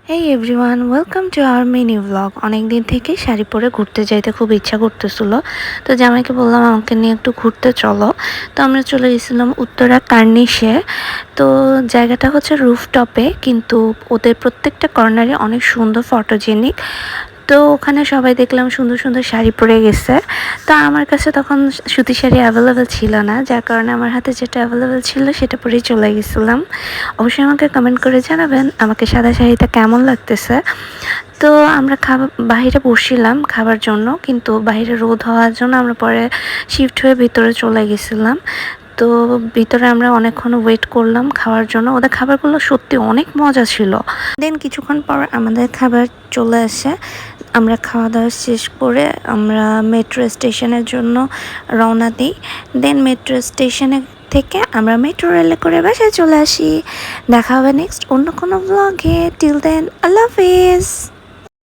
Hey everyone, welcome to our mini blog. অনেক দিন থেকে শাড়ি পরে ঘুরতে যাইতে খুব ইচ্ছা করতেছিল, তো জামাইকে বললাম আমাকে নিয়ে একটু ঘুরতে চলো। তো আমরা চলে গেছিলাম উত্তরা কার্নিশে। তো জায়গাটা হচ্ছে রুফটপে, কিন্তু ওদের প্রত্যেকটা কর্নারে অনেক সুন্দর ফটোজেনিক। তো ওখানে সবাই দেখলাম সুন্দর সুন্দর শাড়ি পরে গেছে। তো আমার কাছে তখন সুতি শাড়ি অ্যাভেলেবেল ছিল না, যার কারণে আমার হাতে যেটা অ্যাভেলেবেল ছিল সেটা পরেই চলে গেছিলাম। অবশ্যই আমাকে কমেন্ট করে জানাবেন আমাকে সাদা শাড়িটা কেমন লাগতেছে। তো আমরা বাহিরে বসছিলাম খাবার জন্য, কিন্তু বাইরে রোদ হওয়ার জন্য আমরা পরে শিফট হয়ে ভিতরে চলে গেছিলাম। তো ভিতরে আমরা অনেকক্ষণ ওয়েট করলাম খাওয়ার জন্য। ওদের খাবারগুলো সত্যি অনেক মজা ছিল। দেন কিছুক্ষণ পর আমাদের খাবার চলে আসে। আমরা খাওয়া দাওয়া শেষ করে আমরা মেট্রো স্টেশনের জন্য রওনা দিই। দেন মেট্রো স্টেশনে থেকে আমরা মেট্রো রেলে করে বাসায় চলে আসি। দেখা হবে নেক্সট অন্য কোনো ব্লগে। টিল দেন, আল্লাহ হাফেজ।